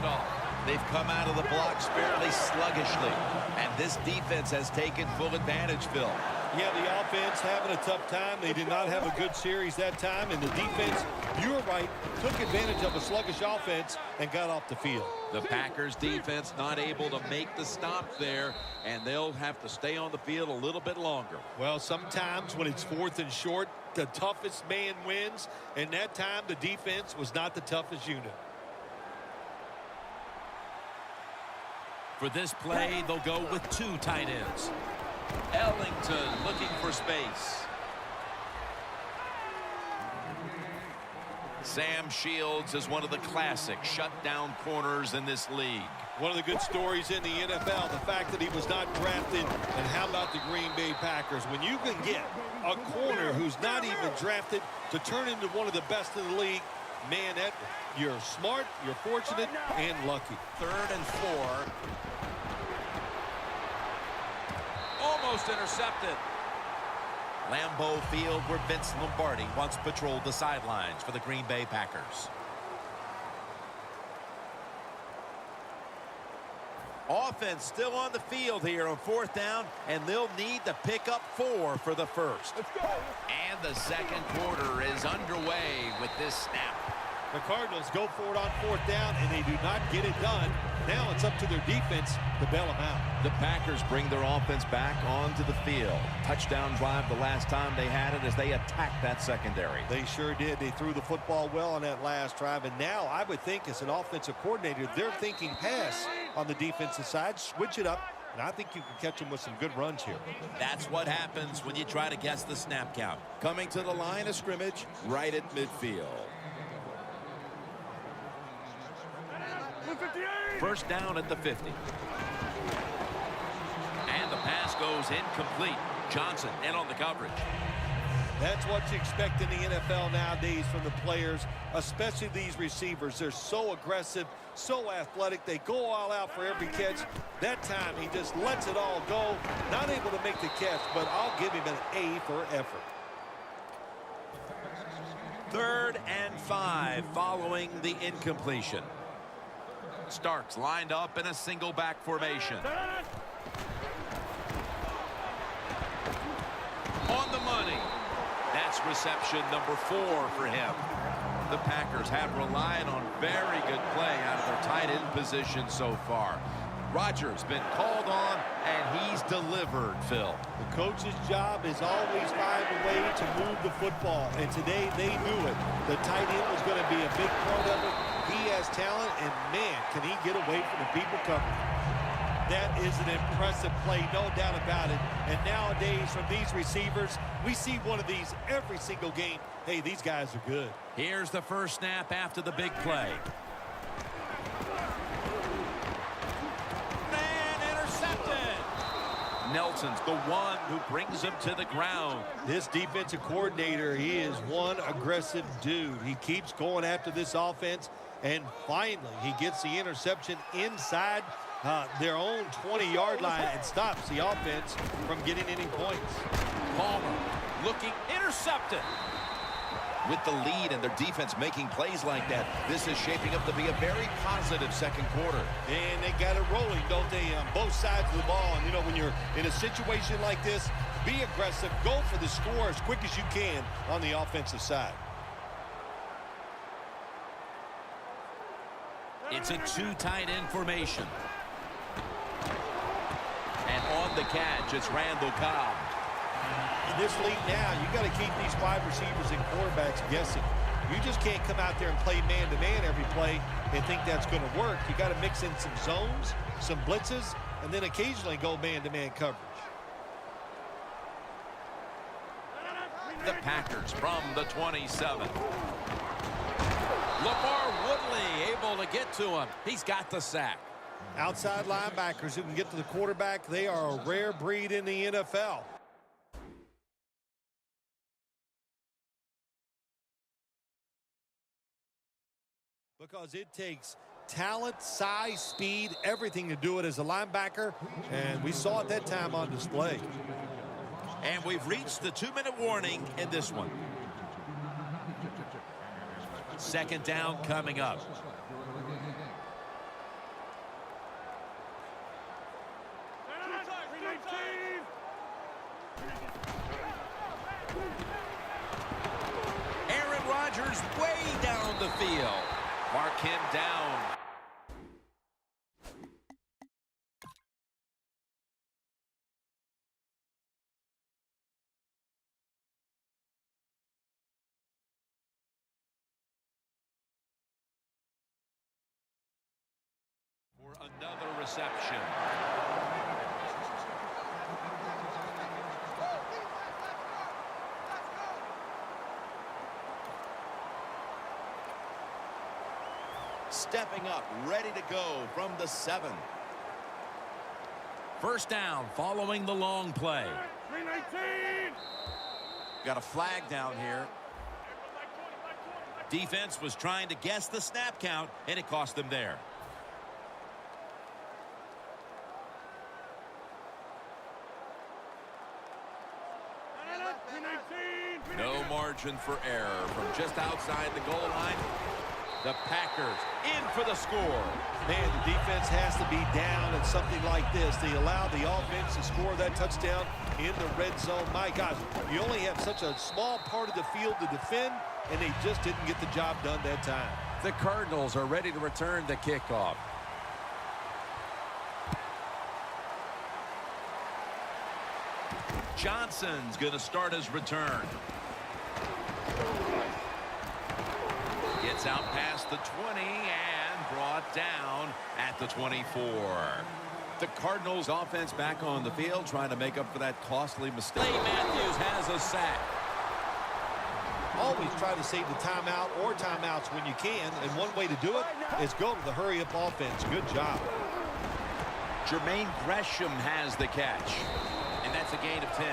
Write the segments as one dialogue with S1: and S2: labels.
S1: handoff.
S2: They've come out of the blocks fairly sluggishly, and this defense has taken full advantage, Phil.
S3: Yeah, the offense having a tough time. They did not have a good series that time, and the defense, you were right, took advantage of a sluggish offense and got off the field.
S2: The Packers defense not able to make the stop there, and they'll have to stay on the field a little bit longer.
S3: Well, sometimes when it's 4th and short, the toughest man wins, and that time the defense was not the toughest unit.
S1: For this play, they'll go with 2 tight ends. Ellington looking for space.
S2: Sam Shields is one of the classic shutdown corners in this league.
S3: One of the good stories in the NFL, the fact that he was not drafted. And how about the Green Bay Packers? When you can get a corner who's not even drafted to turn into one of the best in the league, man, that you're smart, you're fortunate, and lucky.
S1: 3rd and 4. Almost intercepted.
S2: Lambeau Field, where Vince Lombardi once patrolled the sidelines for the Green Bay Packers. Offense still on the field here on 4th down, and they'll need to pick up 4 for the first. And the second quarter is underway with this snap.
S3: The Cardinals go for it on 4th down, and they do not get it done. Now it's up to their defense to bail them out.
S2: The Packers bring their offense back onto the field. Touchdown drive the last time they had it as they attacked that secondary.
S3: They sure did. They threw the football well on that last drive, and now I would think as an offensive coordinator, they're thinking pass on the defensive side, switch it up, and I think you can catch them with some good runs here.
S2: That's what happens when you try to guess the snap count. Coming to the line of scrimmage right at midfield. 1st down at the 50.
S1: And the pass goes incomplete. Johnson in on the coverage.
S3: That's what you expect in the NFL nowadays from the players, especially these receivers. They're so aggressive, so athletic. They go all out for every catch. That time he just lets it all go. Not able to make the catch, but I'll give him an A for effort.
S2: 3rd and 5 following the incompletion.
S1: Starks lined up in a single back formation. On the money. That's reception number 4 for him.
S2: The Packers have relied on very good play out of their tight end position so far. Rodgers been called on, and he's delivered, Phil.
S3: The coach's job is always find a way to move the football, and today they knew it. The tight end was going to be a big part of it. He has talent, and man, can he get away from the people covering. That is an impressive play, no doubt about it. And nowadays, from these receivers, we see one of these every single game. Hey, these guys are good.
S1: Here's the first snap after the big play. Nelson's the one who brings him to the ground.
S3: This defensive coordinator, he is one aggressive dude. He keeps going after this offense, and finally he gets the interception inside their own 20-yard line and stops the offense from getting any points.
S1: Palmer looking intercepted.
S2: With the lead and their defense making plays like that, this is shaping up to be a very positive second quarter.
S3: And they got it rolling, don't they, on both sides of the ball. And, you know, when you're in a situation like this, be aggressive. Go for the score as quick as you can on the offensive side.
S1: It's a 2 tight end formation. And on the catch, it's Randall Cobb.
S3: In this league now, you got to keep these wide receivers and quarterbacks guessing. You just can't come out there and play man-to-man every play and think that's going to work. You got to mix in some zones, some blitzes, and then occasionally go man-to-man coverage.
S1: The Packers from the 27. LeVar Woodley able to get to him. He's got the sack.
S3: Outside linebackers who can get to the quarterback, they are a rare breed in the NFL. Because it takes talent, size, speed, everything to do it as a linebacker, and we saw it that time on display.
S2: And we've reached the 2-minute warning in this one.
S1: 2nd down coming up.
S2: the field. Mark him down. For another reception. Stepping up, ready to go from the 7.
S1: First down following the long play.
S4: 319.
S2: Got a flag down here.
S1: Defense was trying to guess the snap count, and it cost them there.
S2: No margin for error from just outside the goal line. The Packers in for the score.
S3: Man, the defense has to be down at something like this. They allow the offense to score that touchdown in the red zone. My gosh, you only have such a small part of the field to defend, and they just didn't get the job done that time.
S1: The Cardinals are ready to return the kickoff. Johnson's going to start his return. Gets out past the 20 and brought down at the 24.
S2: The Cardinals offense back on the field trying to make up for that costly mistake.
S1: Clay Matthews has a sack.
S3: Always try to save the timeout or timeouts when you can, and one way to do it is go to the hurry-up offense. Good job.
S2: Jermaine Gresham has the catch, and that's a gain of 10.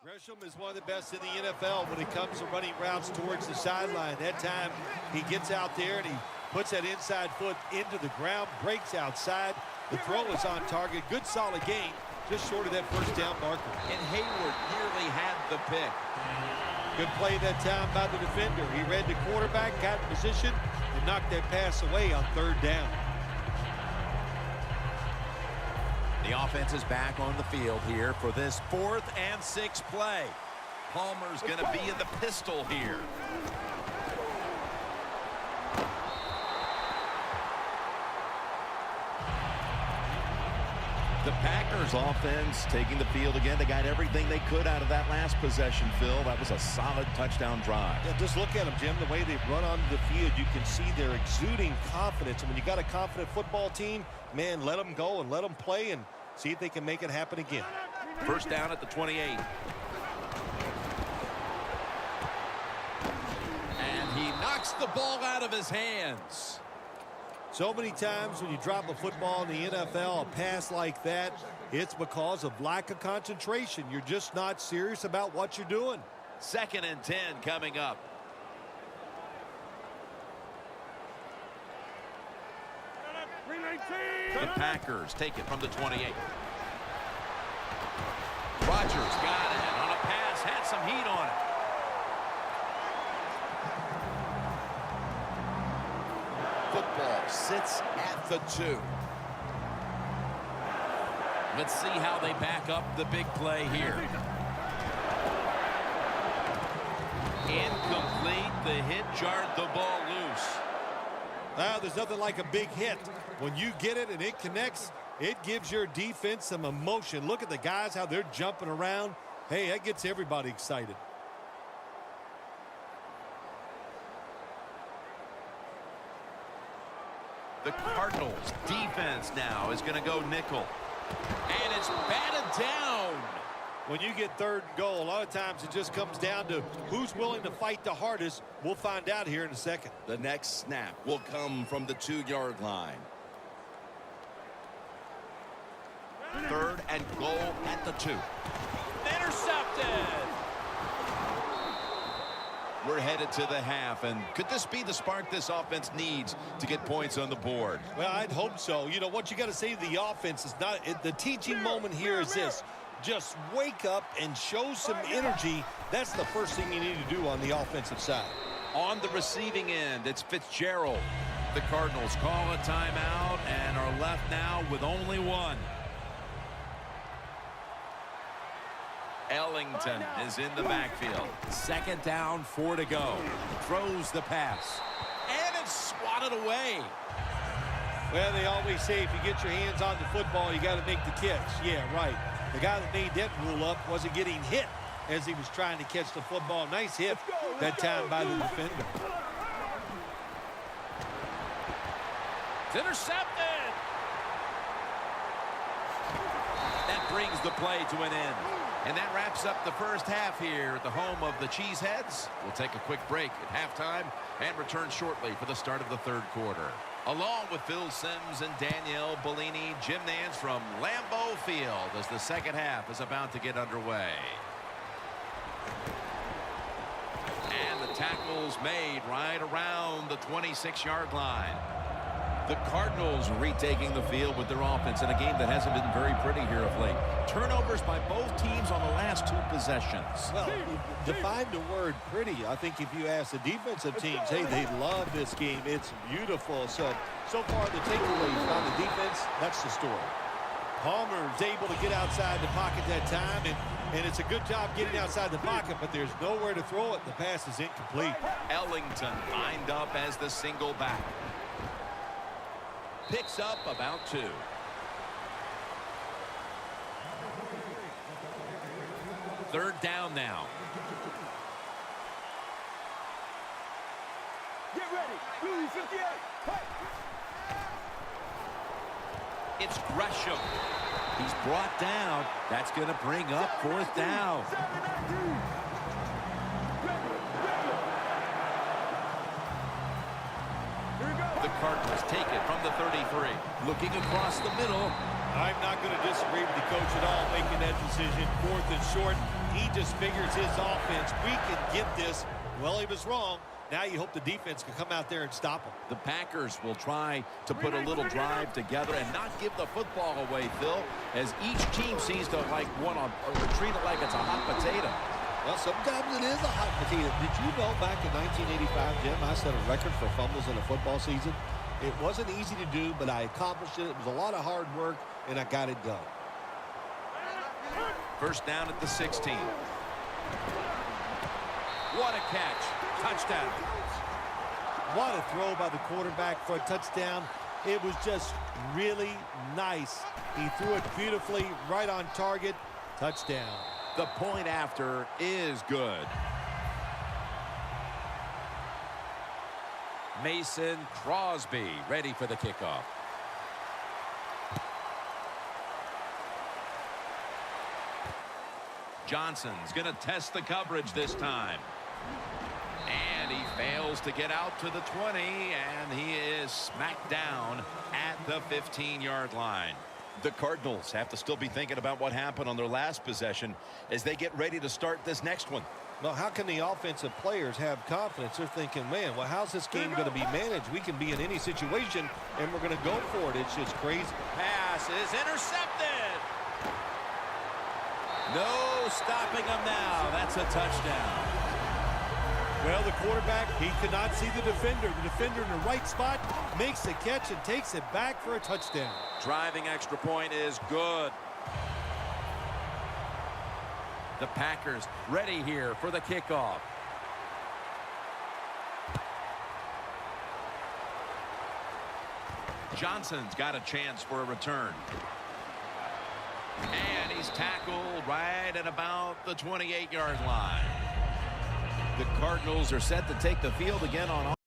S3: Gresham is one of the best in the NFL when it comes to running routes towards the sideline. That time he gets out there and he puts that inside foot into the ground, breaks outside. The throw is on target. Good solid gain, just short of that first down marker.
S2: And Hayward nearly had the pick.
S3: Good play that time by the defender. He read the quarterback, got in position, and knocked that pass away on third down.
S1: The offense is back on the field here for this 4th and 6 play.
S2: Palmer's going to be in the pistol here. The Packers offense taking the field again. They got everything they could out of that last possession, Phil. That was a solid touchdown drive.
S3: Yeah, just look at them, Jim. The way they run onto the field, you can see they're exuding confidence. And when you got a confident football team, man, let them go and let them play and see if they can make it happen again.
S2: First down at the 28.
S1: And he knocks the ball out of his hands.
S3: So many times when you drop a football in the NFL, a pass like that, it's because of lack of concentration. You're just not serious about what you're doing.
S2: 2nd and 10 coming up.
S1: The Packers take it from the 28. Rodgers got it on a pass, had some heat on it.
S2: Football sits at the 2.
S1: Let's see how they back up the big play here. Incomplete. The hit jarred the ball loose.
S3: There's nothing like a big hit. When you get it and it connects, it gives your defense some emotion. Look at the guys, how they're jumping around. Hey, that gets everybody excited.
S2: The Cardinals defense now is going to go nickel.
S1: And it's batted down.
S3: When you get 3rd and goal, a lot of times it just comes down to who's willing to fight the hardest. We'll find out here in a second.
S2: The next snap will come from the 2-yard line. 3rd and goal at the 2.
S1: Intercepted.
S2: We're headed to the half, and could this be the spark this offense needs to get points on the board?
S3: Well, I'd hope so. You know, what you got to say to the offense is not – the teaching moment here is this. Just wake up and show some energy. That's the first thing you need to do on the offensive side.
S2: On the receiving end, it's Fitzgerald. The Cardinals call a timeout and are left now with only one. Ellington is in the backfield.
S1: 2nd down, 4 to go. Throws the pass.
S2: And it's swatted away.
S3: Well, they always say if you get your hands on the football, you got to make the catch. Yeah, right. The guy that made that rule up wasn't getting hit as he was trying to catch the football. Nice hit that time by the defender.
S1: It's intercepted.
S2: That brings the play to an end. And that wraps up the first half here at the home of the Cheeseheads. We'll take a quick break at halftime and return shortly for the start of the 3rd quarter. Along with Phil Simms and Danielle Bellini, Jim Nance from Lambeau Field as the 2nd half is about to get underway. And the tackle's made right around the 26-yard line. The Cardinals retaking the field with their offense in a game that hasn't been very pretty here of late. Turnovers by both teams on the last 2 possessions.
S3: Well, define the word pretty. I think if you ask the defensive teams, hey, they love this game. It's beautiful. So far the takeaways on the defense, that's the story. Palmer's able to get outside the pocket that time, and it's a good job getting outside the pocket, but there's nowhere to throw it. The pass is incomplete.
S2: Ellington lined up as the single back. Picks up about 2.
S1: Third down now.
S4: Get ready. Blue 58. Hey.
S1: It's Gresham. He's brought down. That's going to bring up 4th down.
S2: The Cardinals take it from the 33.
S1: Looking across the middle.
S3: I'm not going to disagree with the coach at all making that decision. 4th and short. He just figures his offense. We can get this. Well, he was wrong. Now you hope the defense can come out there and stop him.
S1: The Packers will try to put a little drive together and not give the football away, Phil, as each team seems to treat it like it's a hot potato.
S3: Well, sometimes it is a hot potato. Did you know back in 1985, Jim, I set a record for fumbles in a football season? It wasn't easy to do, but I accomplished it. It was a lot of hard work, and I got it done.
S2: 1st down at the 16.
S1: What a catch. Touchdown.
S3: What a throw by the quarterback for a touchdown. It was just really nice. He threw it beautifully, right on target. Touchdown.
S1: The point after is good. Mason Crosby ready for the kickoff.
S2: Johnson's going to test the coverage this time. And he fails to get out to the 20, and he is smacked down at the 15-yard line.
S5: The Cardinals have to still be thinking about what happened on their last possession as they get ready to start this next one.
S3: Well, how can the offensive players have confidence? They're thinking, man, well, how's this game going to be managed? We can be in any situation, and we're going to go for it. It's just crazy.
S2: Pass is intercepted.
S1: No stopping him now. That's a touchdown.
S3: Well, the quarterback, he could not see the defender. The defender in the right spot makes the catch and takes it back for a touchdown.
S1: Driving extra point is good. The Packers ready here for the kickoff.
S2: Johnson's got a chance for a return. And he's tackled right at about the 28-yard line.
S1: The Cardinals are set to take the field again on